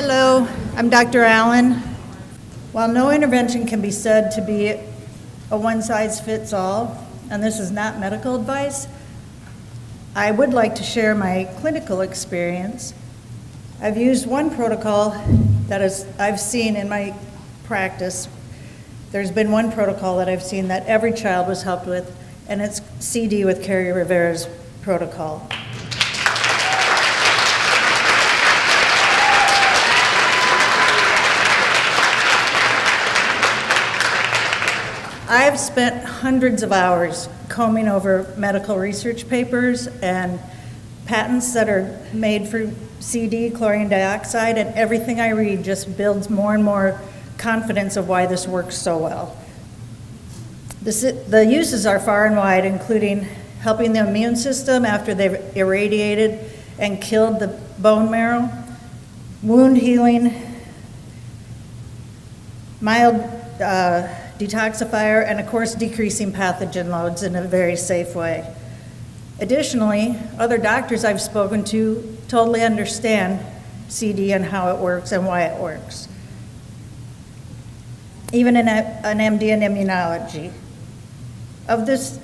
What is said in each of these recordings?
Hello, I'm Dr. Allen. While no intervention can be said to be a one-size-fits-all, and this is not medical advice, I would like to share my clinical experience. I've used one protocol I've seen in my practice. There's been one protocol that I've seen that every child was helped with, and it's CD with Kerri Rivera's protocol. I've spent hundreds of hours combing over medical research papers and patents that are made for CD, chlorine dioxide, and everything I read just builds more and more confidence of why this works so well. The uses are far and wide, including helping the immune system after they've irradiated and killed the bone marrow, wound healing, mild detoxifier, and of course decreasing pathogen loads in a very safe way. Additionally, other doctors I've spoken to totally understand CD and how it works and why it works. Even an MD in immunology. Of this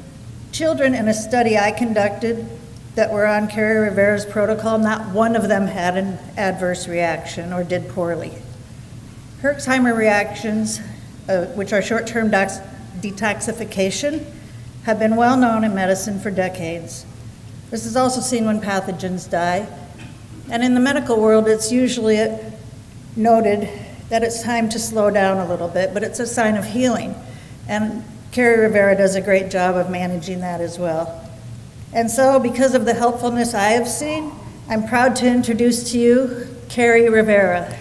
children in a study I conducted that were on Kerri Rivera's protocol, not one of them had an adverse reaction or did poorly. Herxheimer reactions, which are short-term detoxification, have been well known in medicine for decades. This is also seen when pathogens die. And in the medical world, it's usually noted that it's time to slow down a little bit, but it's a sign of healing. And Kerri Rivera does a great job of managing that as well. And so, because of the helpfulness I have seen, I'm proud to introduce to you Kerri Rivera.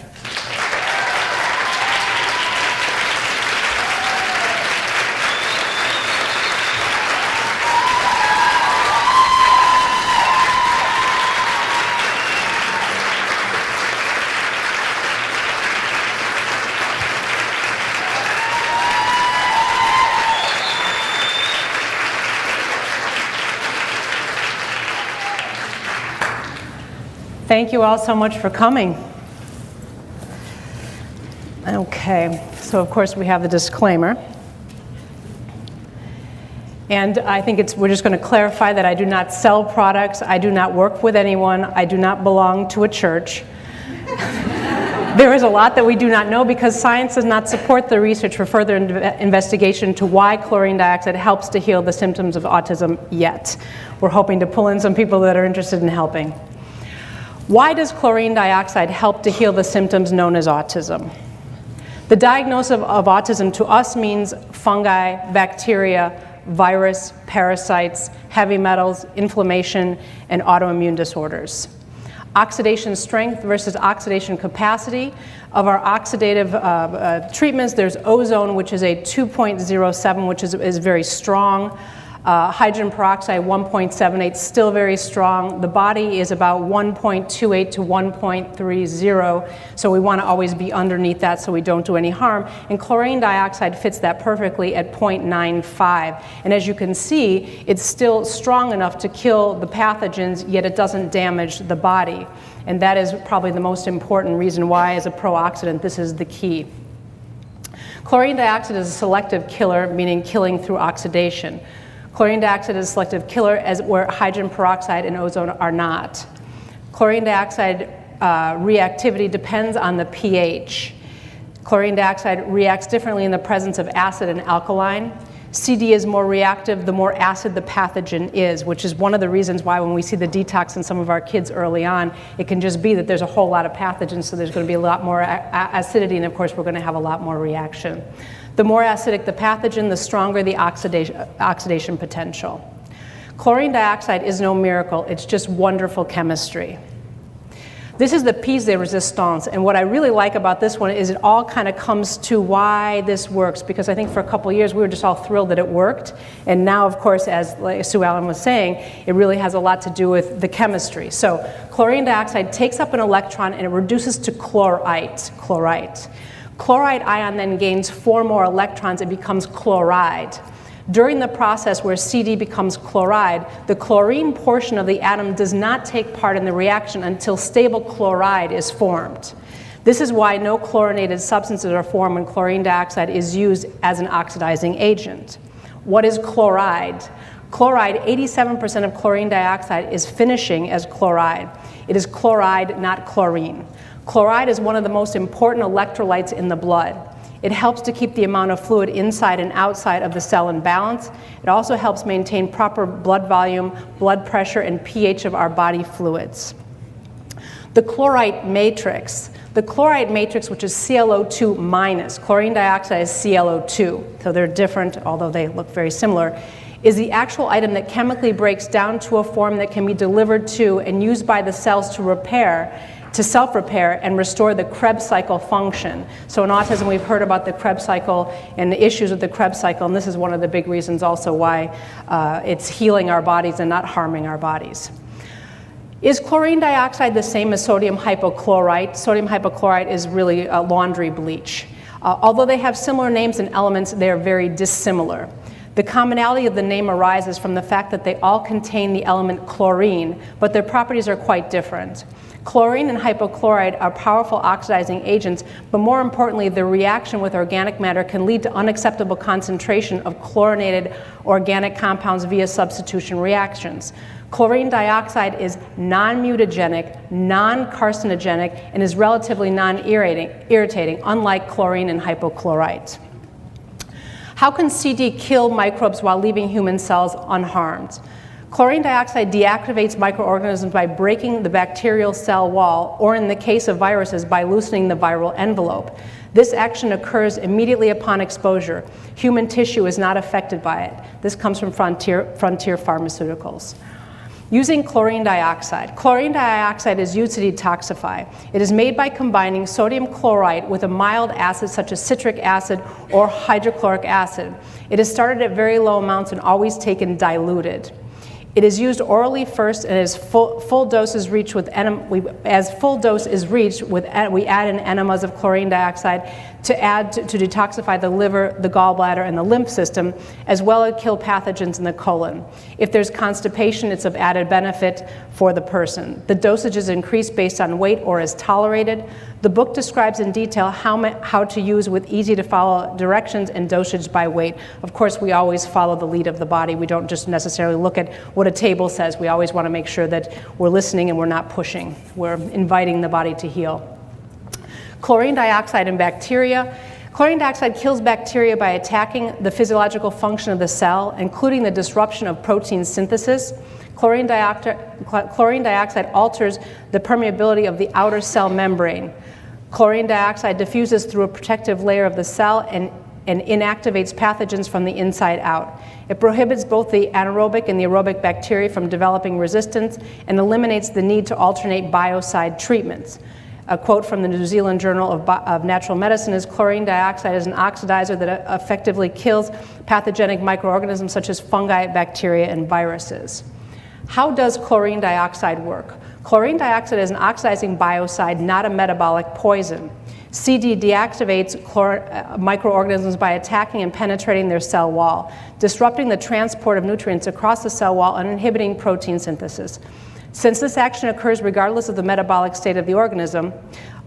Thank you all so much for coming. Okay, so of course we have the disclaimer. And I think we're just going to clarify that I do not sell products, I do not work with anyone, I do not belong to a church. There is a lot that we do not know because science does not support the research for further investigation to why chlorine dioxide helps to heal the symptoms of autism yet. We're hoping to pull in some people that are interested in helping. Why does chlorine dioxide help to heal the symptoms known as autism? The diagnosis of autism to us means fungi, bacteria, virus, parasites, heavy metals, inflammation, and autoimmune disorders. Oxidation strength versus oxidation capacity. Of our oxidative treatments, there's ozone, which is a 2.07, which is very strong. Hydrogen peroxide, 1.78, still very strong. The body is about 1.28 to 1.30, so we want to always be underneath that so we don't do any harm. And chlorine dioxide fits that perfectly at 0.95. And as you can see, it's still strong enough to kill the pathogens, yet it doesn't damage the body. And that is probably the most important reason why, as a pro-oxidant, this is the key. Chlorine dioxide is a selective killer, meaning killing through oxidation. Chlorine dioxide is a selective killer where hydrogen peroxide and ozone are not. Chlorine dioxide reactivity depends on the pH. Chlorine dioxide reacts differently in the presence of acid and alkaline. CD is more reactive the more acid the pathogen is, which is one of the reasons why when we see the detox in some of our kids early on, it can just be that there's a whole lot of pathogens, so there's going to be a lot more acidity, and of course we're going to have a lot more reaction. The more acidic the pathogen, the stronger the oxidation potential. Chlorine dioxide is no miracle, it's just wonderful chemistry. This is the piece de resistance, and what I really like about this one is it all kind of comes to why this works, because I think for a couple of years we were just all thrilled that it worked, and now of course, as Sue Allen was saying, it really has a lot to do with the chemistry. So chlorine dioxide takes up an electron and it reduces to chlorite. Chloride ion then gains 4 more electrons, it becomes chloride. During the process where CD becomes chloride, the chlorine portion of the atom does not take part in the reaction until stable chloride is formed. This is why no chlorinated substances are formed when chlorine dioxide is used as an oxidizing agent. What is chloride? Chloride, 87% of chlorine dioxide is finishing as chloride. It is chloride, not chlorine. Chloride is one of the most important electrolytes in the blood. It helps to keep the amount of fluid inside and outside of the cell in balance. It also helps maintain proper blood volume, blood pressure, and pH of our body fluids. The chloride matrix. The chloride matrix, which is ClO2 minus, chlorine dioxide is ClO2, so they're different, although they look very similar, is the actual item that chemically breaks down to a form that can be delivered to and used by the cells to repair, to self-repair and restore the Krebs cycle function. So in autism, we've heard about the Krebs cycle and the issues with the Krebs cycle, and this is one of the big reasons also why it's healing our bodies and not harming our bodies. Is chlorine dioxide the same as sodium hypochlorite? Sodium hypochlorite is really a laundry bleach. Although they have similar names and elements, they are very dissimilar. The commonality of the name arises from the fact that they all contain the element chlorine, but their properties are quite different. Chlorine and hypochlorite are powerful oxidizing agents, but more importantly, their reaction with organic matter can lead to unacceptable concentration of chlorinated organic compounds via substitution reactions. Chlorine dioxide is non-mutagenic, non-carcinogenic, and is relatively non-irritating, unlike chlorine and hypochlorite. How can CD kill microbes while leaving human cells unharmed? Chlorine dioxide deactivates microorganisms by breaking the bacterial cell wall, or in the case of viruses, by loosening the viral envelope. This action occurs immediately upon exposure. Human tissue is not affected by it. This comes from Frontier Pharmaceuticals. Using chlorine dioxide. Chlorine dioxide is used to detoxify. It is made by combining sodium chloride with a mild acid such as citric acid or hydrochloric acid. It is started at very low amounts and always taken diluted. It is used orally first, and as full dose is reached with we add in enemas of chlorine dioxide to detoxify the liver, the gallbladder, and the lymph system, as well as kill pathogens in the colon. If there's constipation, it's of added benefit for the person. The dosage is increased based on weight or is tolerated. The book describes in detail how to use with easy-to-follow directions and dosage by weight. Of course, we always follow the lead of the body. We don't just necessarily look at what a table says. We always want to make sure that we're listening and we're not pushing. We're inviting the body to heal. Chlorine dioxide in bacteria. Chlorine dioxide kills bacteria by attacking the physiological function of the cell, including the disruption of protein synthesis. Chlorine dioxide alters the permeability of the outer cell membrane. Chlorine dioxide diffuses through a protective layer of the cell and inactivates pathogens from the inside out. It prohibits both the anaerobic and the aerobic bacteria from developing resistance and eliminates the need to alternate biocide treatments. A quote from the New Zealand Journal of Natural Medicine is, chlorine dioxide is an oxidizer that effectively kills pathogenic microorganisms such as fungi, bacteria, and viruses. How does chlorine dioxide work? Chlorine dioxide is an oxidizing biocide, not a metabolic poison. CD deactivates microorganisms by attacking and penetrating their cell wall, disrupting the transport of nutrients across the cell wall and inhibiting protein synthesis. Since this action occurs regardless of the metabolic state of the organism,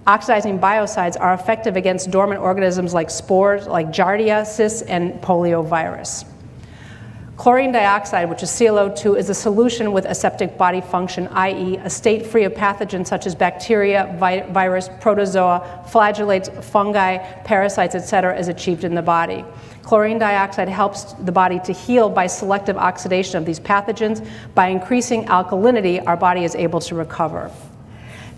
oxidizing biocides are effective against dormant organisms like spores, like Giardia, cysts, and poliovirus. Chlorine dioxide, which is ClO2, is a solution with aseptic body function, i.e. a state free of pathogens such as bacteria, virus, protozoa, flagellates, fungi, parasites, etc., is achieved in the body. Chlorine dioxide helps the body to heal by selective oxidation of these pathogens. By increasing alkalinity, our body is able to recover.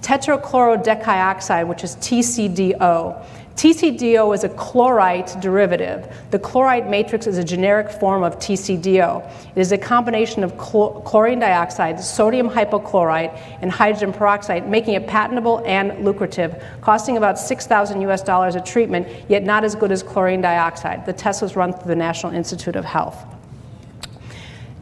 Tetrachlorodecioxide, which is TCDO. TCDO is a chlorite derivative. The chlorite matrix is a generic form of TCDO. It is a combination of chlorine dioxide, sodium hypochlorite, and hydrogen peroxide, making it patentable and lucrative, costing about $6,000 a treatment, yet not as good as chlorine dioxide. The test was run through the National Institute of Health.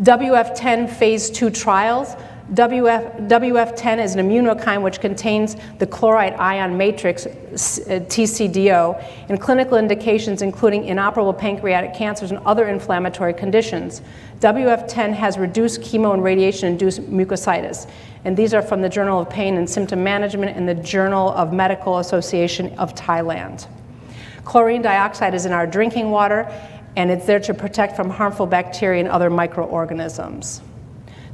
WF10 phase 2 trials. WF10 is an immunokine which contains the chloride ion matrix, TCDO, in clinical indications including inoperable pancreatic cancers and other inflammatory conditions. WF10 has reduced chemo and radiation-induced mucositis. And these are from the Journal of Pain and Symptom Management and the Journal of Medical Association of Thailand. Chlorine dioxide is in our drinking water, and it's there to protect from harmful bacteria and other microorganisms.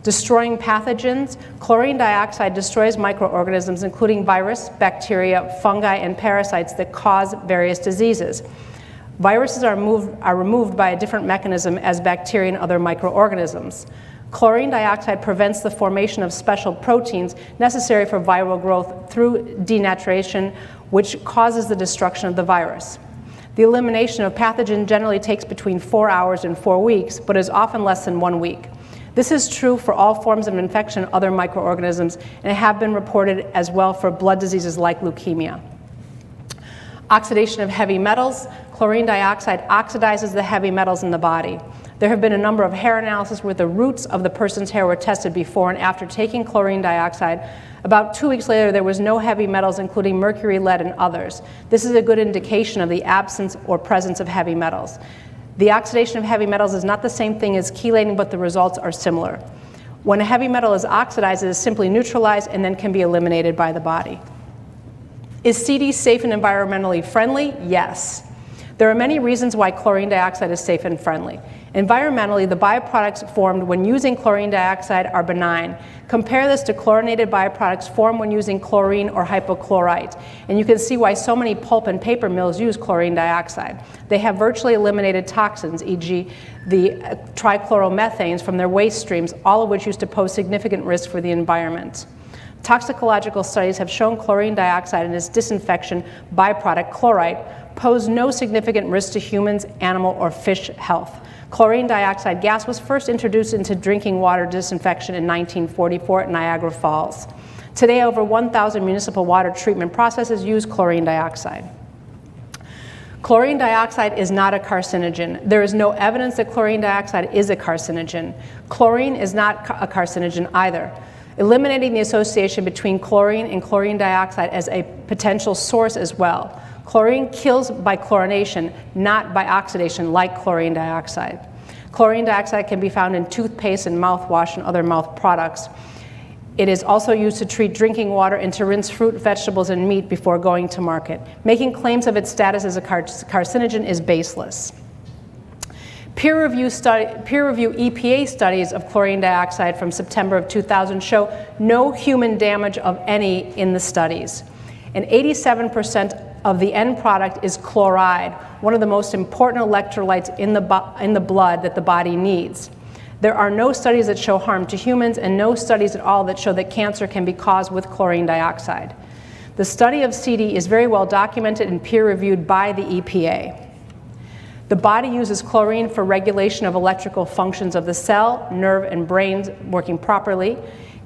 Destroying pathogens, chlorine dioxide destroys microorganisms including virus, bacteria, fungi, and parasites that cause various diseases. Viruses are removed by a different mechanism as bacteria and other microorganisms. Chlorine dioxide prevents the formation of special proteins necessary for viral growth through denaturation, which causes the destruction of the virus. The elimination of pathogen generally takes between 4 hours and 4 weeks, but is often less than 1 week. This is true for all forms of infection and other microorganisms, and have been reported as well for blood diseases like leukemia. Oxidation of heavy metals. Chlorine dioxide oxidizes the heavy metals in the body. There have been a number of hair analyses where the roots of the person's hair were tested before and after taking chlorine dioxide. About 2 weeks later, there was no heavy metals, including mercury, lead, and others. This is a good indication of the absence or presence of heavy metals. The oxidation of heavy metals is not the same thing as chelating, but the results are similar. When a heavy metal is oxidized, it is simply neutralized and then can be eliminated by the body. Is CD safe and environmentally friendly? Yes. There are many reasons why chlorine dioxide is safe and friendly. Environmentally, the byproducts formed when using chlorine dioxide are benign. Compare this to chlorinated byproducts formed when using chlorine or hypochlorite, and you can see why so many pulp and paper mills use chlorine dioxide. They have virtually eliminated toxins, e.g. the trichloromethanes from their waste streams, all of which used to pose significant risk for the environment. Toxicological studies have shown chlorine dioxide and its disinfection byproduct, chlorite, pose no significant risk to humans, animal, or fish health. Chlorine dioxide gas was first introduced into drinking water disinfection in 1944 at Niagara Falls. Today, over 1,000 municipal water treatment processes use chlorine dioxide. Chlorine dioxide is not a carcinogen. There is no evidence that chlorine dioxide is a carcinogen. Chlorine is not a carcinogen either. Eliminating the association between chlorine and chlorine dioxide as a potential source as well. Chlorine kills by chlorination, not by oxidation like chlorine dioxide. Chlorine dioxide can be found in toothpaste and mouthwash and other mouth products. It is also used to treat drinking water and to rinse fruit, vegetables, and meat before going to market. Making claims of its status as a carcinogen is baseless. Peer review EPA studies of chlorine dioxide from September of 2000 show no human damage of any in the studies. And 87% of the end product is chloride, one of the most important electrolytes in the blood that the body needs. There are no studies that show harm to humans and no studies at all that show that cancer can be caused with chlorine dioxide. The study of CD is very well documented and peer-reviewed by the EPA. The body uses chlorine for regulation of electrical functions of the cell, nerve, and brain working properly,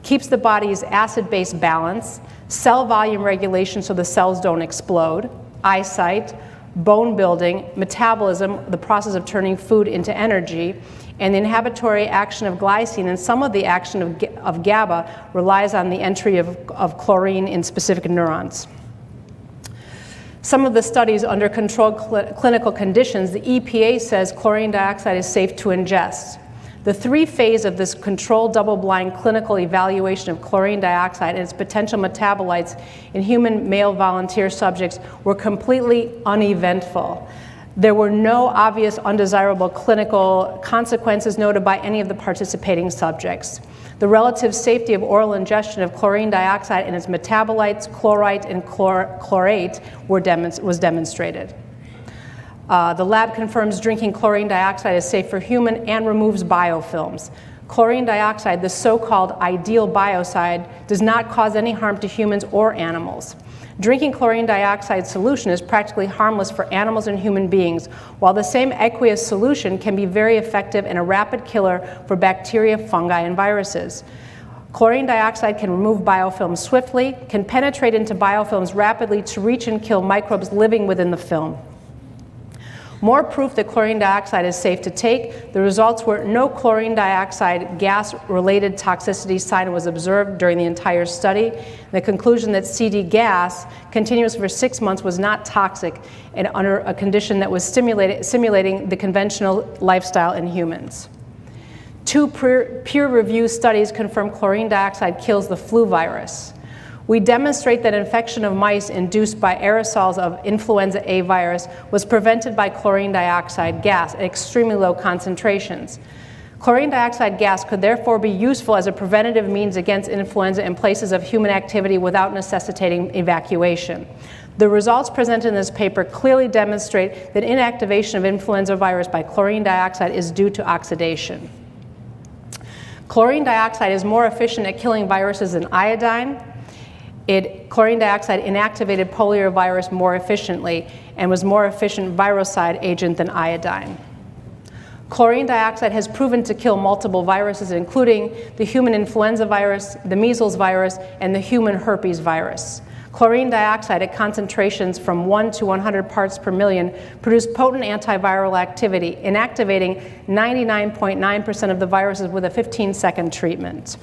keeps the body's acid-base balance, cell volume regulation so the cells don't explode, eyesight, bone building, metabolism, the process of turning food into energy, and the inhibitory action of glycine, and some of the action of GABA relies on the entry of chlorine in specific neurons. Some of the studies under controlled clinical conditions, the EPA says chlorine dioxide is safe to ingest. The 3-phase of this controlled double-blind clinical evaluation of chlorine dioxide and its potential metabolites in human male volunteer subjects were completely uneventful. There were no obvious undesirable clinical consequences noted by any of the participating subjects. The relative safety of oral ingestion of chlorine dioxide and its metabolites, chlorite and chlorate, was demonstrated. The lab confirms drinking chlorine dioxide is safe for human and removes biofilms. Chlorine dioxide, the so-called ideal biocide, does not cause any harm to humans or animals. Drinking chlorine dioxide solution is practically harmless for animals and human beings, while the same aqueous solution can be very effective and a rapid killer for bacteria, fungi, and viruses. Chlorine dioxide can remove biofilms swiftly, can penetrate into biofilms rapidly to reach and kill microbes living within the film. More proof that chlorine dioxide is safe to take. The results were no chlorine dioxide gas-related toxicity sign was observed during the entire study. The conclusion that CD gas, continuous for 6 months, was not toxic and under a condition that was simulating the conventional lifestyle in humans. 2 peer-reviewed studies confirm chlorine dioxide kills the flu virus. We demonstrate that infection of mice induced by aerosols of influenza A virus was prevented by chlorine dioxide gas at extremely low concentrations. Chlorine dioxide gas could therefore be useful as a preventative means against influenza in places of human activity without necessitating evacuation. The results presented in this paper clearly demonstrate that inactivation of influenza virus by chlorine dioxide is due to oxidation. Chlorine dioxide is more efficient at killing viruses than iodine. Chlorine dioxide inactivated poliovirus more efficiently and was more efficient viricide agent than iodine. Chlorine dioxide has proven to kill multiple viruses, including the human influenza virus, the measles virus, and the human herpes virus. Chlorine dioxide at concentrations from 1 to 100 parts per million produced potent antiviral activity, inactivating 99.9% of the viruses with a 15-second treatment.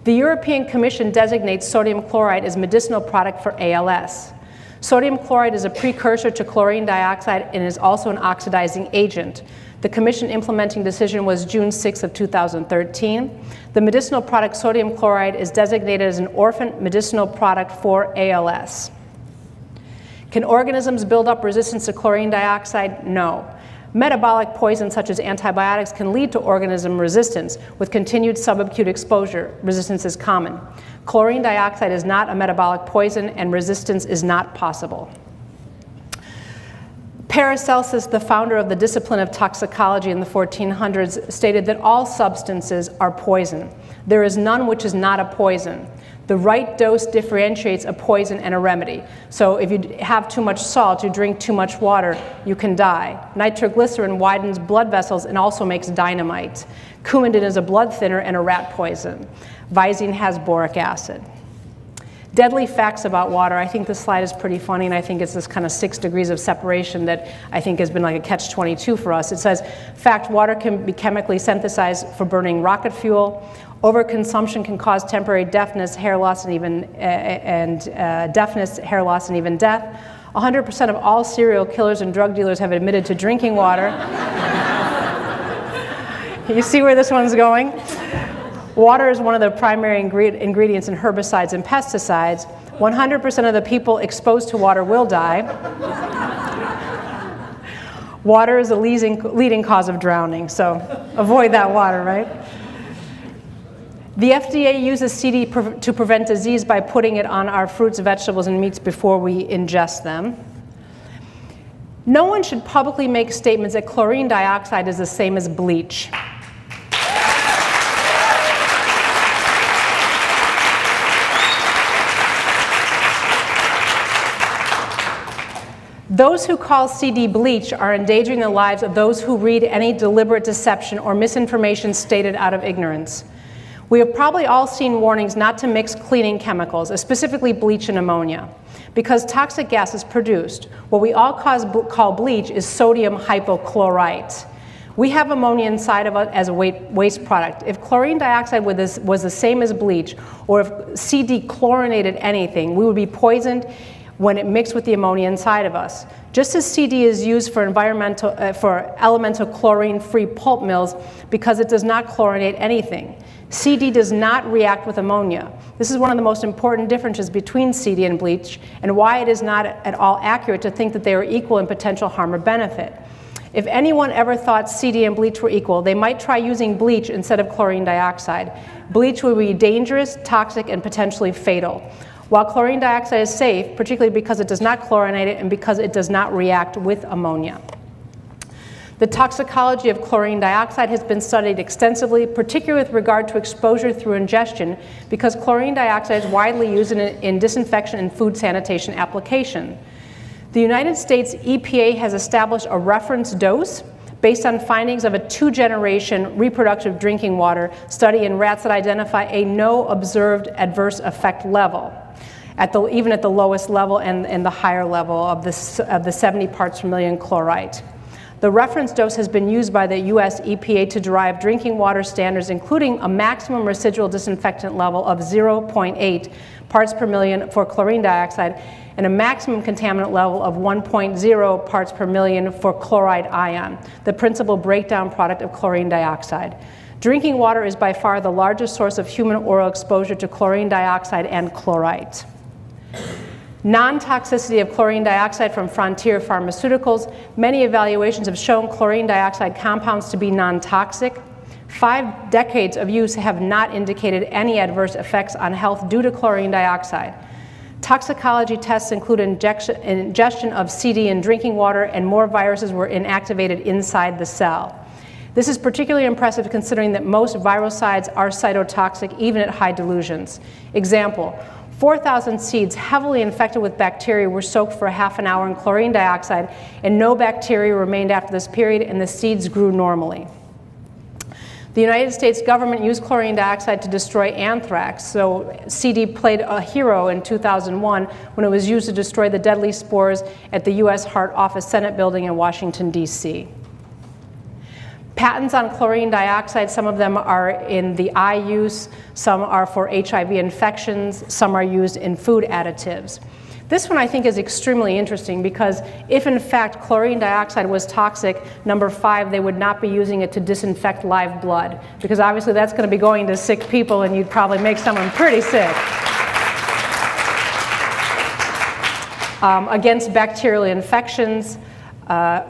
The European Commission designates sodium chloride as medicinal product for ALS. Sodium chloride is a precursor to chlorine dioxide and is also an oxidizing agent. The Commission implementing decision was June 6 of 2013. The medicinal product sodium chloride is designated as an orphan medicinal product for ALS. Can organisms build up resistance to chlorine dioxide? No. Metabolic poisons such as antibiotics can lead to organism resistance. With continued subacute exposure, resistance is common. Chlorine dioxide is not a metabolic poison and resistance is not possible. Paracelsus, the founder of the discipline of toxicology in the 1400s, stated that all substances are poison. There is none which is not a poison. The right dose differentiates a poison and a remedy. So if you have too much salt, you drink too much water, you can die. Nitroglycerin widens blood vessels and also makes dynamite. Coumadin is a blood thinner and a rat poison. Visine has boric acid. Deadly facts about water. I think this slide is pretty funny, and I think it's this kind of 6 degrees of separation that I think has been like a catch-22 for us. It says, fact, water can be chemically synthesized for burning rocket fuel. Overconsumption can cause temporary deafness, hair loss, and even hair loss, and even death. 100% of all serial killers and drug dealers have admitted to drinking water. You see where this one's going? Water is one of the primary ingredients in herbicides and pesticides. 100% of the people exposed to water will die. Water is a leading cause of drowning, so avoid that water, right? The FDA uses CD to prevent disease by putting it on our fruits, vegetables, and meats before we ingest them. No one should publicly make statements that chlorine dioxide is the same as bleach. Those who call CD bleach are endangering the lives of those who read any deliberate deception or misinformation stated out of ignorance. We have probably all seen warnings not to mix cleaning chemicals, specifically bleach and ammonia, because toxic gas is produced. What we all call bleach is sodium hypochlorite. We have ammonia inside of it as a waste product. If chlorine dioxide was the same as bleach, or if CD chlorinated anything, we would be poisoned when it mixed with the ammonia inside of us. Just as CD is used for elemental chlorine-free pulp mills because it does not chlorinate anything. CD does not react with ammonia. This is one of the most important differences between CD and bleach, and why it is not at all accurate to think that they are equal in potential harm or benefit. If anyone ever thought CD and bleach were equal, they might try using bleach instead of chlorine dioxide. Bleach would be dangerous, toxic, and potentially fatal. While chlorine dioxide is safe, particularly because it does not chlorinate it and because it does not react with ammonia. The toxicology of chlorine dioxide has been studied extensively, particularly with regard to exposure through ingestion, because chlorine dioxide is widely used in disinfection and food sanitation application. The United States EPA has established a reference dose based on findings of a 2-generation reproductive drinking water study in rats that identify a no observed adverse effect level. even at the lowest level and the higher level of the 70 parts per million chloride. The reference dose has been used by the US EPA to derive drinking water standards, including a maximum residual disinfectant level of 0.8 parts per million for chlorine dioxide and a maximum contaminant level of 1.0 parts per million for chloride ion, the principal breakdown product of chlorine dioxide. Drinking water is by far the largest source of human oral exposure to chlorine dioxide and chloride. Non-toxicity of chlorine dioxide from Frontier Pharmaceuticals. Many evaluations have shown chlorine dioxide compounds to be non-toxic. 5 decades of use have not indicated any adverse effects on health due to chlorine dioxide. Toxicology tests include ingestion of CD in drinking water, and more viruses were inactivated inside the cell. This is particularly impressive considering that most viricides are cytotoxic even at high dilutions. Example, 4,000 seeds heavily infected with bacteria were soaked for half an hour in chlorine dioxide, and no bacteria remained after this period, and the seeds grew normally. The United States government used chlorine dioxide to destroy anthrax, so CD played a hero in 2001 when it was used to destroy the deadly spores at the U.S. Heart Office Senate building in Washington, D.C. Patents on chlorine dioxide, some of them are in the eye use, some are for HIV infections, some are used in food additives. This one I think is extremely interesting because if in fact chlorine dioxide was toxic, number 5, they would not be using it to disinfect live blood, because obviously that's going to be going to sick people and you'd probably make someone pretty sick. Against bacterial infections,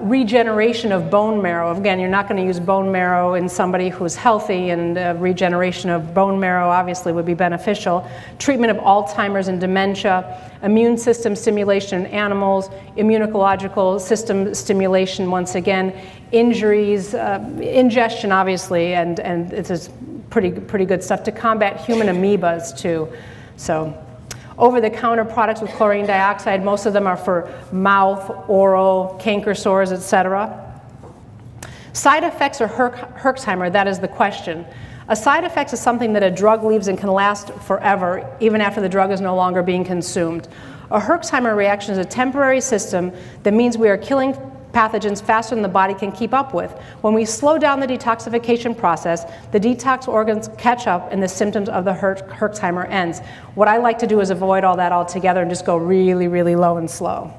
regeneration of bone marrow. Again, you're not going to use bone marrow in somebody who's healthy, and regeneration of bone marrow obviously would be beneficial. Treatment of Alzheimer's and dementia, immune system stimulation in animals, immunological system stimulation once again, injuries, ingestion obviously, and it is pretty good stuff to combat human amoebas too. So, over-the-counter products with chlorine dioxide, most of them are for mouth, oral, canker sores, etc. Side effects or Herxheimer, that is the question. A side effect is something that a drug leaves and can last forever, even after the drug is no longer being consumed. A Herxheimer reaction is a temporary system that means we are killing pathogens faster than the body can keep up with. When we slow down the detoxification process, the detox organs catch up and the symptoms of the Herxheimer ends. What I like to do is avoid all that altogether and just go really, really low and slow.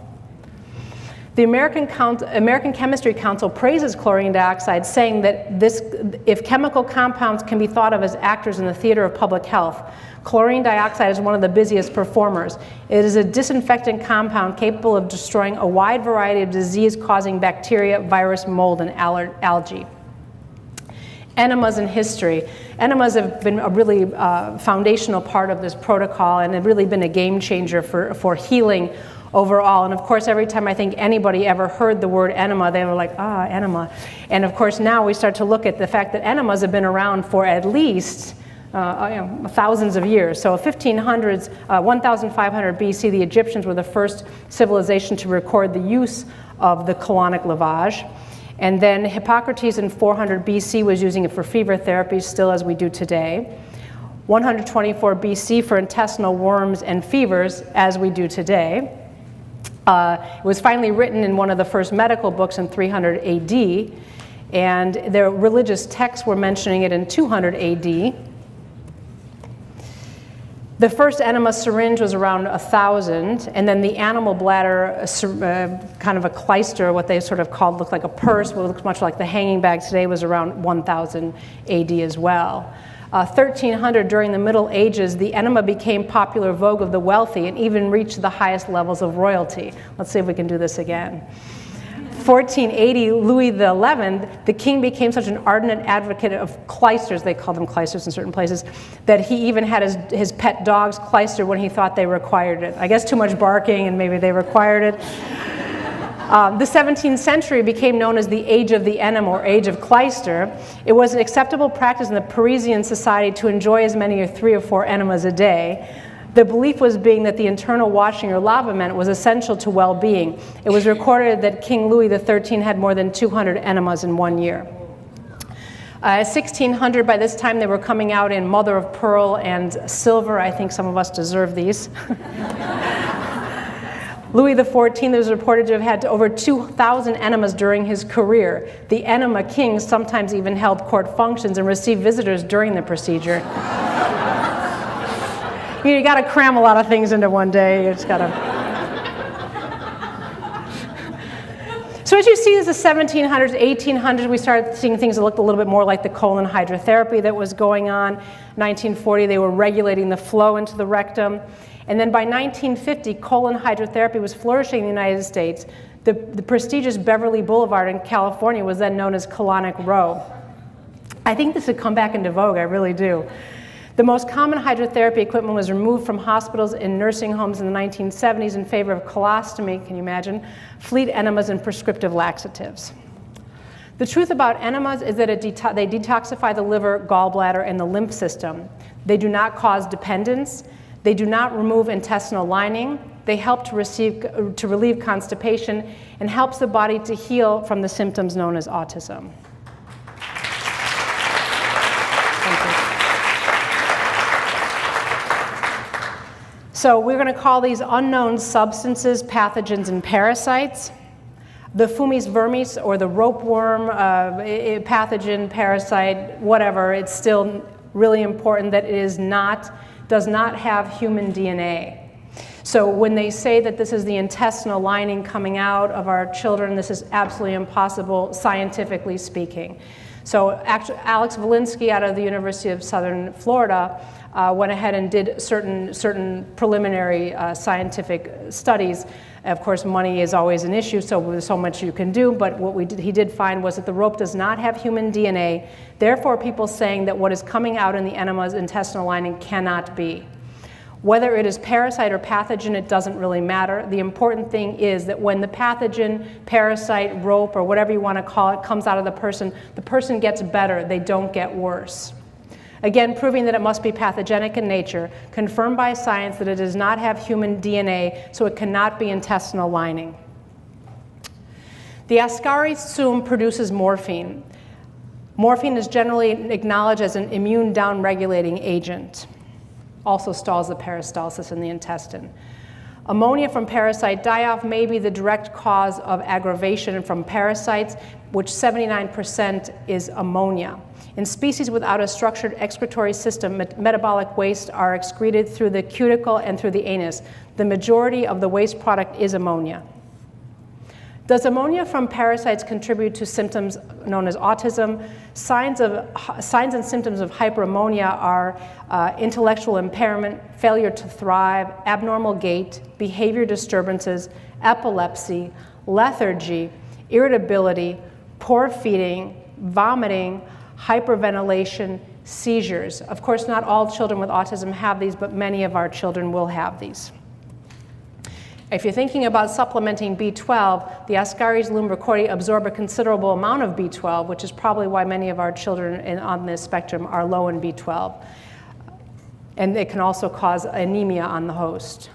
The American Chemistry Council praises chlorine dioxide, saying that if chemical compounds can be thought of as actors in the theater of public health, chlorine dioxide is one of the busiest performers. It is a disinfectant compound capable of destroying a wide variety of disease-causing bacteria, virus, mold, and algae. Enemas in history. Enemas have been a really foundational part of this protocol and have really been a game changer for healing overall. And of course, every time I think anybody ever heard the word enema, they were like, enema. And of course, now we start to look at the fact that enemas have been around for at least thousands of years. So 1500s, 1500 BC, the Egyptians were the first civilization to record the use of the colonic lavage. And then Hippocrates in 400 BC was using it for fever therapy, still as we do today. 124 BC for intestinal worms and fevers, as we do today. It was finally written in one of the first medical books in 300 AD, and their religious texts were mentioning it in 200 AD. The first enema syringe was around 1,000, and then the animal bladder, kind of a clyster, what they sort of called, looked like a purse, what looks much like the hanging bag today, was around 1,000 AD as well. 1300, during the Middle Ages, the enema became popular vogue of the wealthy and even reached the highest levels of royalty. Let's see if we can do this again. 1480, Louis XI, the king became such an ardent advocate of clysters, they called them clysters in certain places, that he even had his pet dogs clystered when he thought they required it. I guess too much barking and maybe they required it. The 17th century became known as the Age of the Enema, or Age of Clyster. It was an acceptable practice in the Parisian society to enjoy as many as 3 or 4 enemas a day. The belief was being that the internal washing or lavement was essential to well-being. It was recorded that King Louis XIII had more than 200 enemas in 1 year. 1600, by this time, they were coming out in mother of pearl and silver. I think some of us deserve these. Louis XIV is reported to have had over 2,000 enemas during his career. The enema king sometimes even held court functions and received visitors during the procedure. You got to cram a lot of things into one day. You just got to. So as you see, as the 1700s, 1800s, we started seeing things that looked a little bit more like the colon hydrotherapy that was going on. 1940, they were regulating the flow into the rectum. And then by 1950, colon hydrotherapy was flourishing in the United States. The prestigious Beverly Boulevard in California was then known as Colonic Row. I think this would come back into vogue, I really do. The most common hydrotherapy equipment was removed from hospitals and nursing homes in the 1970s in favor of colostomy, can you imagine, fleet enemas, and prescriptive laxatives. The truth about enemas is that they detoxify the liver, gallbladder, and the lymph system. They do not cause dependence. They do not remove intestinal lining. They help to relieve constipation and helps the body to heal from the symptoms known as autism. So we're going to call these unknown substances pathogens and parasites. The Fumis vermis, or the ropeworm, pathogen, parasite, whatever, it's still really important that it does not have human DNA. So when they say that this is the intestinal lining coming out of our children, this is absolutely impossible, scientifically speaking. So Alex Volinsky out of the University of Southern Florida went ahead and did certain preliminary scientific studies. Of course, money is always an issue, so there's so much you can do, but what he did find was that the rope does not have human DNA. Therefore, people saying that what is coming out in the enema's intestinal lining cannot be. Whether it is parasite or pathogen, it doesn't really matter. The important thing is that when the pathogen, parasite, rope, or whatever you want to call it, comes out of the person gets better. They don't get worse. Again, proving that it must be pathogenic in nature, confirmed by science that it does not have human DNA, so it cannot be intestinal lining. The Ascaris sum produces morphine. Morphine is generally acknowledged as an immune down-regulating agent. Also stalls the peristalsis in the intestine. Ammonia from parasite die-off may be the direct cause of aggravation from parasites, which 79% is ammonia. In species without a structured excretory system, metabolic waste are excreted through the cuticle and through the anus. The majority of the waste product is ammonia. Does ammonia from parasites contribute to symptoms known as autism? Signs and symptoms of hyperammonia are intellectual impairment, failure to thrive, abnormal gait, behavior disturbances, epilepsy, lethargy, irritability, poor feeding, vomiting, hyperventilation, seizures. Of course, not all children with autism have these, but many of our children will have these. If you're thinking about supplementing B12, the Ascaris lumbricoides absorb a considerable amount of B12, which is probably why many of our children on this spectrum are low in B12. And it can also cause anemia on the host.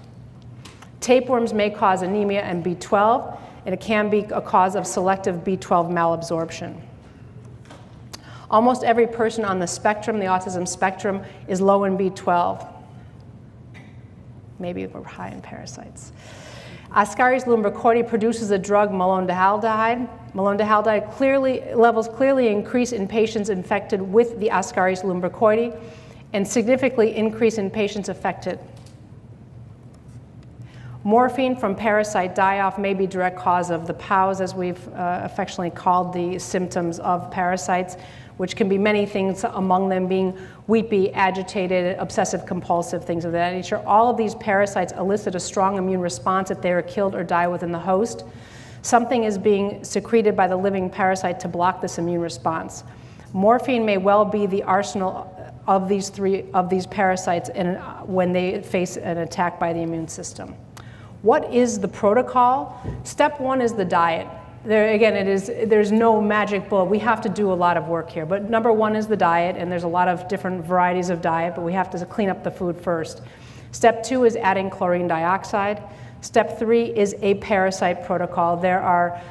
Tapeworms may cause anemia and B12, and it can be a cause of selective B12 malabsorption. Almost every person on the spectrum, the autism spectrum, is low in B12. Maybe we're high in parasites. Ascaris lumbricoides produces a drug, malondialdehyde. Malondialdehyde levels clearly increase in patients infected with the Ascaris lumbricoides and significantly increase in patients affected. Morphine from parasite die-off may be direct cause of the POWs, as we've affectionately called the symptoms of parasites, which can be many things, among them being weepy, agitated, obsessive compulsive, things of that nature. All of these parasites elicit a strong immune response if they are killed or die within the host. Something is being secreted by the living parasite to block this immune response. Morphine may well be the arsenal of these parasites when they face an attack by the immune system. What is the protocol? Step one is the diet. There's no magic bullet. We have to do a lot of work here. But number one is the diet, and there's a lot of different varieties of diet, but we have to clean up the food first. Step two is adding chlorine dioxide. Step 3 is a parasite protocol. There are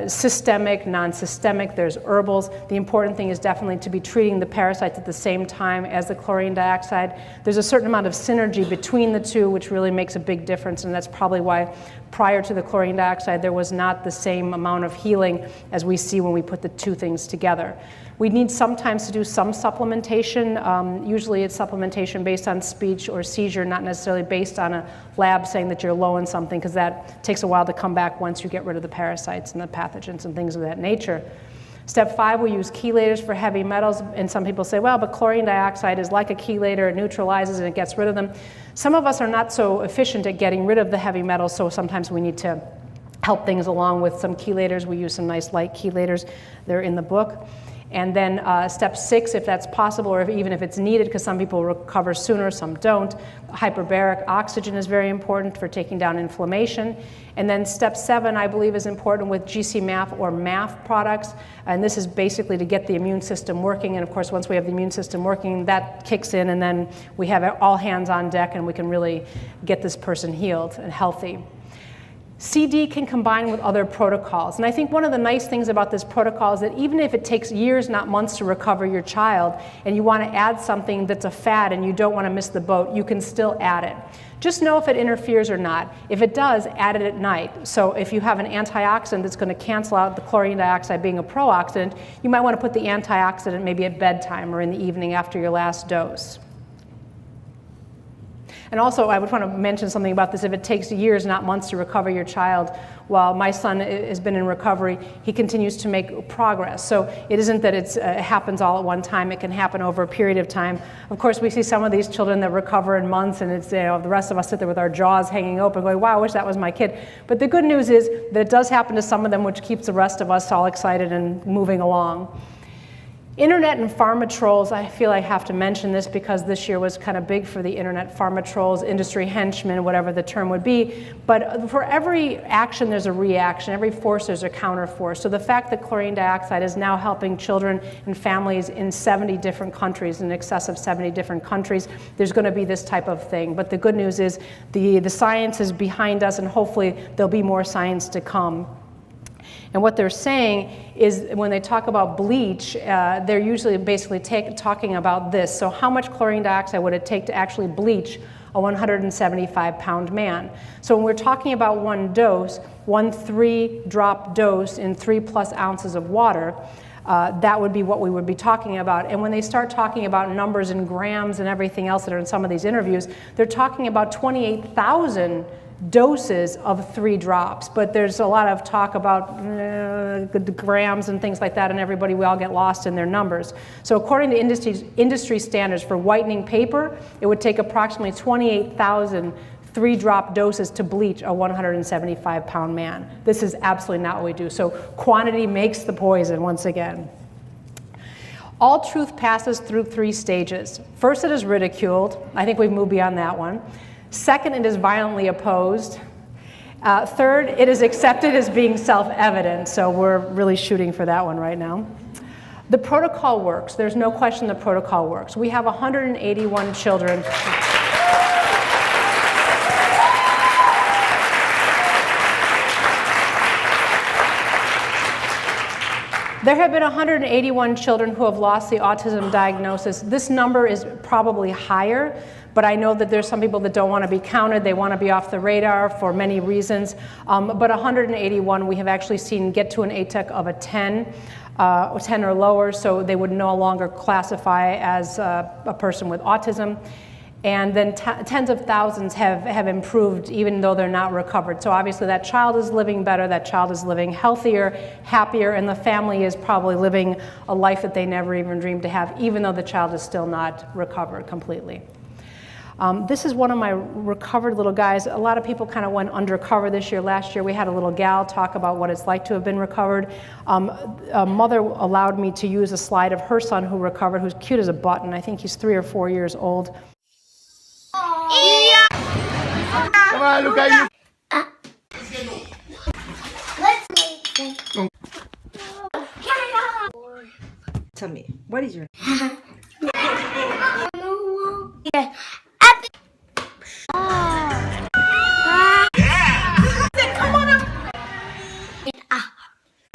systemic, non-systemic, there's herbals. The important thing is definitely to be treating the parasites at the same time as the chlorine dioxide. There's a certain amount of synergy between the two, which really makes a big difference, and that's probably why prior to the chlorine dioxide there was not the same amount of healing as we see when we put the two things together. We need sometimes to do some supplementation. Usually it's supplementation based on speech or seizure, not necessarily based on a lab saying that you're low in something, because that takes a while to come back once you get rid of the parasites and the pathogens and things of that nature. Step 5, we use chelators for heavy metals, and some people say, well, but chlorine dioxide is like a chelator, it neutralizes and it gets rid of them. Some of us are not so efficient at getting rid of the heavy metals, so sometimes we need to help things along with some chelators. We use some nice light chelators. They're in the book. And then step 6, if that's possible, or even if it's needed, because some people recover sooner, some don't, hyperbaric oxygen is very important for taking down inflammation. And then step 7, I believe, is important with GC-MAF or MAF products. And this is basically to get the immune system working. And of course, once we have the immune system working, that kicks in, and then we have all hands on deck, and we can really get this person healed and healthy. CD can combine with other protocols. And I think one of the nice things about this protocol is that even if it takes years, not months, to recover your child, and you want to add something that's a fad and you don't want to miss the boat, you can still add it. Just know if it interferes or not. If it does, add it at night. So if you have an antioxidant that's going to cancel out the chlorine dioxide being a pro-oxidant, you might want to put the antioxidant maybe at bedtime or in the evening after your last dose. And also, I would want to mention something about this. If it takes years, not months, to recover your child, while my son has been in recovery, he continues to make progress. So it isn't that it happens all at one time. It can happen over a period of time. Of course, we see some of these children that recover in months, and it's, the rest of us sit there with our jaws hanging open going, wow, I wish that was my kid. But the good news is that it does happen to some of them, which keeps the rest of us all excited and moving along. Internet and pharma trolls, I feel I have to mention this because this year was kind of big for the internet. Pharma trolls, industry henchmen, whatever the term would be. But for every action, there's a reaction. Every force, there's a counter force. So the fact that chlorine dioxide is now helping children and families in 70 different countries, in excess of 70 different countries, there's going to be this type of thing. But the good news is the science is behind us, and hopefully there'll be more science to come. And what they're saying is when they talk about bleach, they're usually basically talking about this. So how much chlorine dioxide would it take to actually bleach a 175-pound man? So when we're talking about one dose, 1 3-drop dose in 3+ ounces of water, that would be what we would be talking about. And when they start talking about numbers in grams and everything else that are in some of these interviews, they're talking about 28,000 doses of 3 drops, but there's a lot of talk about the grams and things like that, and we all get lost in their numbers. So according to industry standards for whitening paper, it would take approximately 28,000 3-drop doses to bleach a 175-pound man. This is absolutely not what we do. So quantity makes the poison, once again. All truth passes through 3 stages. First, it is ridiculed. I think we've moved beyond that one. Second, it is violently opposed. Third, it is accepted as being self-evident. So we're really shooting for that one right now. The protocol works. There's no question the protocol works. We have 181 children. There have been 181 children who have lost the autism diagnosis. This number is probably higher, but I know that there's some people that don't want to be counted. They want to be off the radar for many reasons. But 181 we have actually seen get to an ATEC of a 10 or lower, so they would no longer classify as a person with autism. And then tens of thousands have improved even though they're not recovered. So obviously that child is living better, that child is living healthier, happier, and the family is probably living a life that they never even dreamed to have, even though the child is still not recovered completely. This is one of my recovered little guys. A lot of people kind of went undercover this year. Last year we had a little gal talk about what it's like to have been recovered. A mother allowed me to use a slide of her son who recovered, who's cute as a button. I think he's 3 or 4 years old. Come on, look at you. Let's make Tell me, what is your yeah.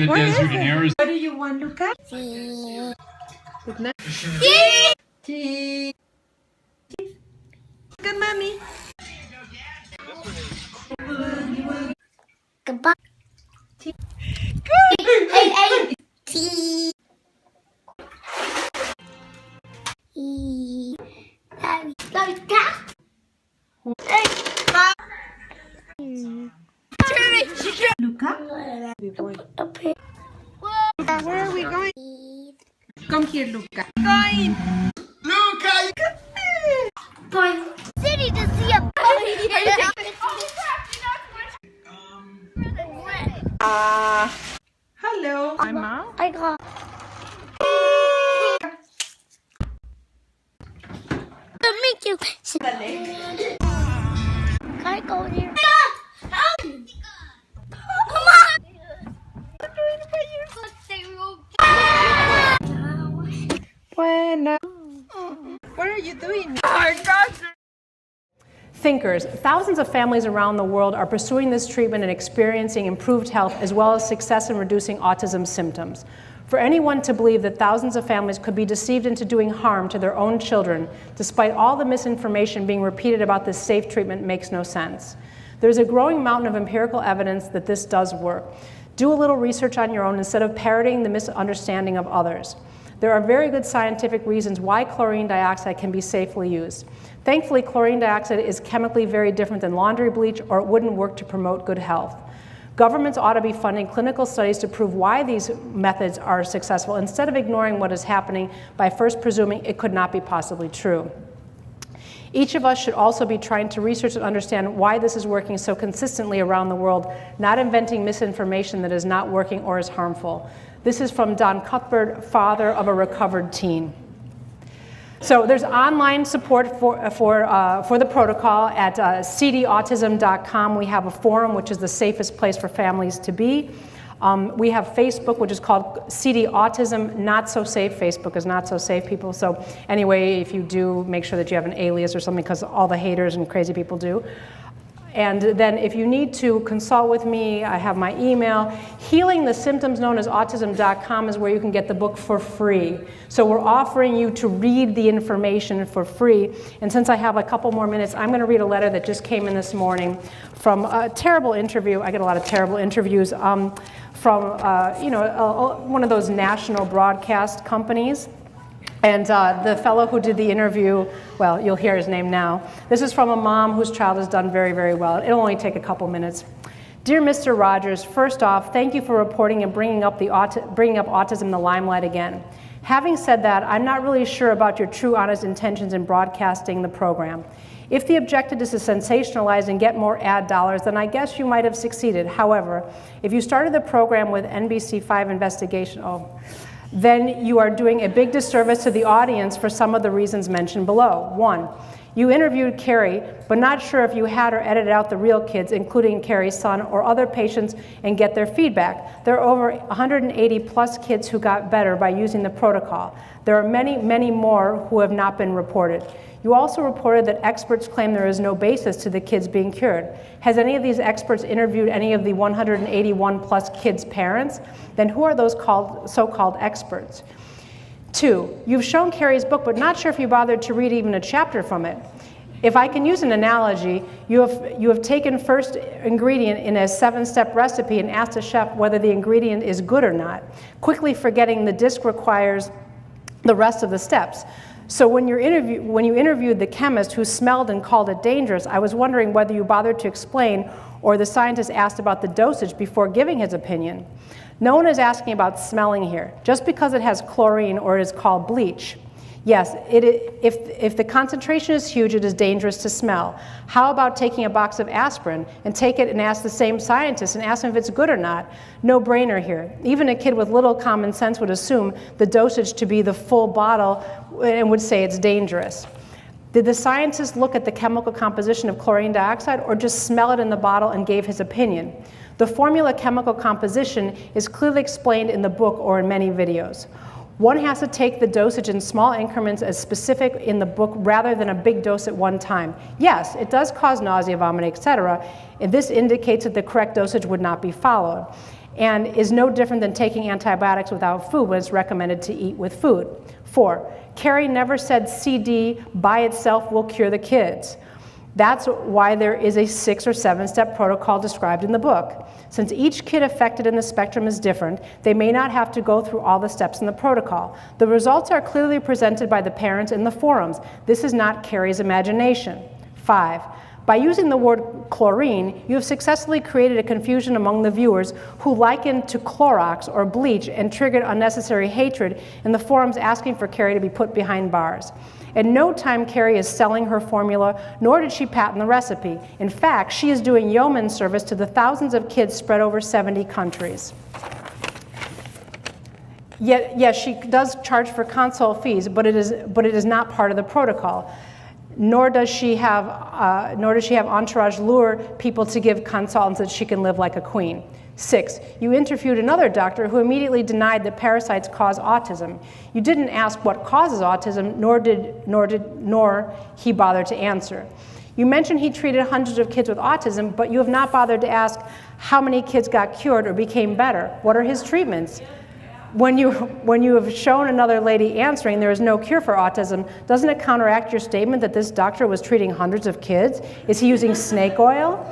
What do you want, Luca? Good night. Cheese. Look at mommy. Goodbye. Luca? Where are we going? Come here, Luca. Going. City to see a Hello. I got. To meet you. Can I go here? Bueno. What are you doing? Thinkers, thousands of families around the world are pursuing this treatment and experiencing improved health as well as success in reducing autism symptoms. For anyone to believe that thousands of families could be deceived into doing harm to their own children, despite all the misinformation being repeated about this safe treatment, makes no sense. There's a growing mountain of empirical evidence that this does work. Do a little research on your own instead of parroting the misunderstanding of others. There are very good scientific reasons why chlorine dioxide can be safely used. Thankfully, chlorine dioxide is chemically very different than laundry bleach, or it wouldn't work to promote good health. Governments ought to be funding clinical studies to prove why these methods are successful, instead of ignoring what is happening by first presuming it could not be possibly true. Each of us should also be trying to research and understand why this is working so consistently around the world, not inventing misinformation that is not working or is harmful. This is from Don Cuthbert, father of a recovered teen. So there's online support for the protocol at cdautism.com. We have a forum, which is the safest place for families to be. We have Facebook, which is called CD Autism, Not So Safe. Facebook is not so safe, people. So anyway, if you do, make sure that you have an alias or something, because all the haters and crazy people do. And then if you need to consult with me, I have my email. Healing the Symptoms Known as Autism.com is where you can get the book for free. So we're offering you to read the information for free. And since I have a couple more minutes, I'm going to read a letter that just came in this morning from a terrible interview. I get a lot of terrible interviews from one of those national broadcast companies. And the fellow who did the interview, well, you'll hear his name now. This is from a mom whose child has done very, very well. It'll only take a couple minutes. Dear Mr. Rogers, first off, thank you for reporting and bringing up autism in the limelight again. Having said that, I'm not really sure about your true, honest intentions in broadcasting the program. If the objective is to sensationalize and get more ad dollars, then I guess you might have succeeded. However, if you started the program with NBC5 investigation, then you are doing a big disservice to the audience for some of the reasons mentioned below. 1, you interviewed Kerri, but not sure if you had or edited out the real kids, including Kerri's son or other patients, and get their feedback. There are over 180 plus kids who got better by using the protocol. There are many, many more who have not been reported. You also reported that experts claim there is no basis to the kids being cured. Has any of these experts interviewed any of the 181 plus kids' parents? Then who are those so-called experts? 2, you've shown Kerri's book, but not sure if you bothered to read even a chapter from it. If I can use an analogy, you have taken first ingredient in a 7-step recipe and asked a chef whether the ingredient is good or not, quickly forgetting the disc requires the rest of the steps. So when you interviewed the chemist who smelled and called it dangerous, I was wondering whether you bothered to explain or the scientist asked about the dosage before giving his opinion. No one is asking about smelling here, just because it has chlorine or it is called bleach. Yes, if the concentration is huge, it is dangerous to smell. How about taking a box of aspirin and take it and ask the same scientist and ask him if it's good or not? No brainer here. Even a kid with little common sense would assume the dosage to be the full bottle and would say it's dangerous. Did the scientist look at the chemical composition of chlorine dioxide or just smell it in the bottle and gave his opinion? The formula chemical composition is clearly explained in the book or in many videos. One has to take the dosage in small increments as specific in the book rather than a big dose at one time. Yes, it does cause nausea, vomiting, etc., and this indicates that the correct dosage would not be followed, and is no different than taking antibiotics without food when it's recommended to eat with food. 4, Kerri never said CD by itself will cure the kids. That's why there is a 6 or 7-step protocol described in the book. Since each kid affected in the spectrum is different, they may not have to go through all the steps in the protocol. The results are clearly presented by the parents in the forums. This is not Kerri's imagination. 5, by using the word chlorine, you have successfully created a confusion among the viewers who likened to Clorox or bleach and triggered unnecessary hatred in the forums asking for Kerri to be put behind bars. At no time Kerri is selling her formula, nor did she patent the recipe. In fact, she is doing yeoman service to the thousands of kids spread over 70 countries. Yet, yes, she does charge for consult fees, but it is not part of the protocol. Nor does she have entourage lure people to give consultants that she can live like a queen. 6, you interviewed another doctor who immediately denied that parasites cause autism. You didn't ask what causes autism, nor he bothered to answer. You mentioned he treated hundreds of kids with autism, but you have not bothered to ask how many kids got cured or became better. What are his treatments? When you have shown another lady answering there is no cure for autism, doesn't it counteract your statement that this doctor was treating hundreds of kids? Is he using snake oil?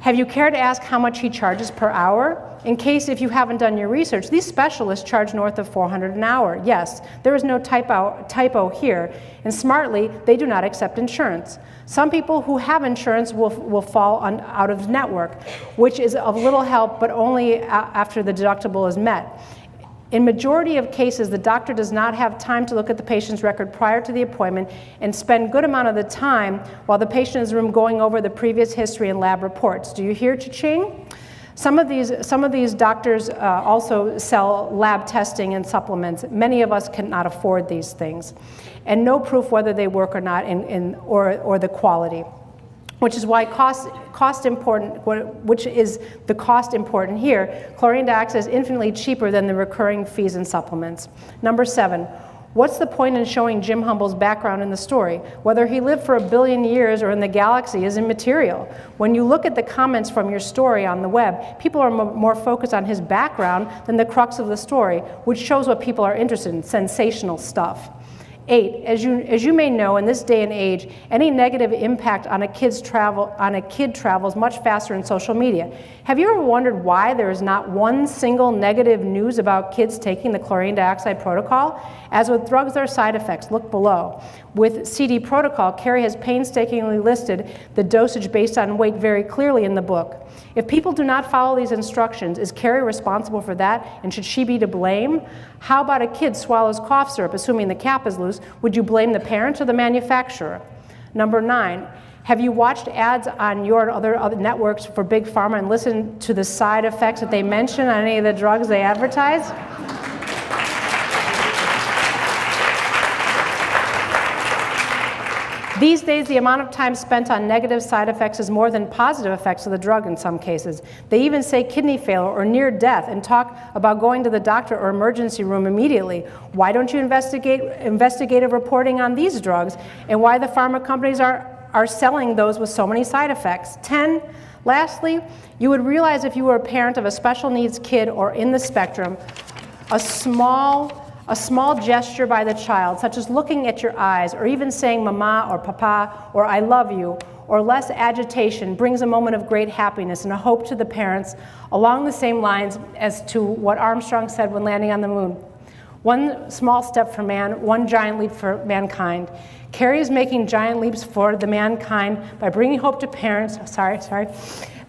Have you cared to ask how much he charges per hour? In case if you haven't done your research, these specialists charge north of $400 an hour. Yes, there is no typo here, and smartly, they do not accept insurance. Some people who have insurance will fall out of network, which is of little help, but only after the deductible is met. In majority of cases, the doctor does not have time to look at the patient's record prior to the appointment and spend good amount of the time while the patient is in the room going over the previous history and lab reports. Do you hear, cha-ching? Some of these doctors also sell lab testing and supplements. Many of us cannot afford these things, and no proof whether they work or not or the quality. Which is why which is the cost important here. Chlorine dioxide is infinitely cheaper than the recurring fees and supplements. Number 7, what's the point in showing Jim Humble's background in the story? Whether he lived for 1 billion years or in the galaxy is immaterial. When you look at the comments from your story on the web, people are more focused on his background than the crux of the story, which shows what people are interested in, sensational stuff. 8, as you may know, in this day and age, any negative impact on a kid travels much faster in social media. Have you ever wondered why there is not one single negative news about kids taking the chlorine dioxide protocol? As with drugs, there are side effects. Look below. With CD protocol, Kerri has painstakingly listed the dosage based on weight very clearly in the book. If people do not follow these instructions, is Kerri responsible for that, and should she be to blame? How about a kid swallows cough syrup, assuming the cap is loose? Would you blame the parent or the manufacturer? Number 9, have you watched ads on your other networks for Big Pharma and listened to the side effects that they mention on any of the drugs they advertise? These days, the amount of time spent on negative side effects is more than positive effects of the drug in some cases. They even say kidney failure or near death and talk about going to the doctor or emergency room immediately. Why don't you investigate investigative reporting on these drugs and why the pharma companies are selling those with so many side effects? 10, lastly, you would realize if you were a parent of a special needs kid or in the spectrum, a small gesture by the child, such as looking at your eyes or even saying mama or papa or I love you, or less agitation brings a moment of great happiness and a hope to the parents along the same lines as to what Armstrong said when landing on the moon. One small step for man, one giant leap for mankind. Kerri is making giant leaps for the mankind by bringing hope to parents,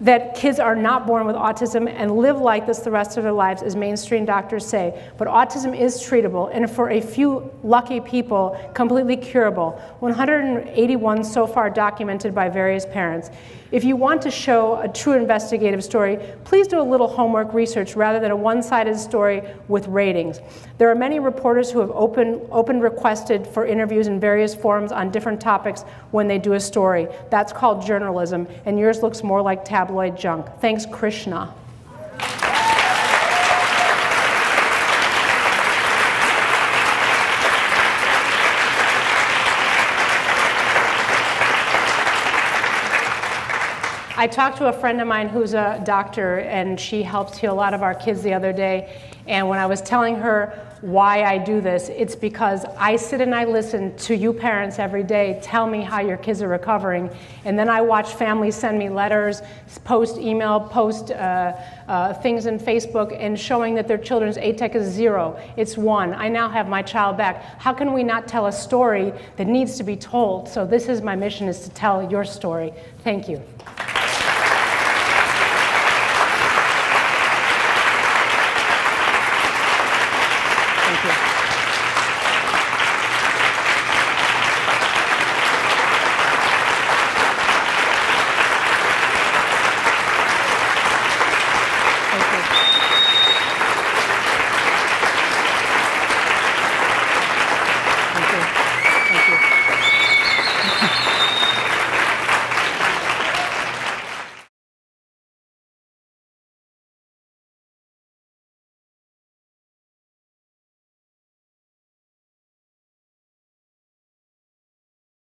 that kids are not born with autism and live like this the rest of their lives, as mainstream doctors say. But autism is treatable, and for a few lucky people, completely curable. 181 so far documented by various parents. If you want to show a true investigative story, please do a little homework research rather than a one-sided story with ratings. There are many reporters who have open requested for interviews in various forums on different topics when they do a story. That's called journalism, and yours looks more like tabloid junk. Thanks, Krishna. I talked to a friend of mine who's a doctor, and she helps heal a lot of our kids the other day. And when I was telling her why I do this, it's because I sit and I listen to you parents every day tell me how your kids are recovering. And then I watch families send me letters, post email, post things in Facebook, and showing that their children's ATEC is 0. It's 1. I now have my child back. How can we not tell a story that needs to be told? So this is my mission, is to tell your story. Thank you.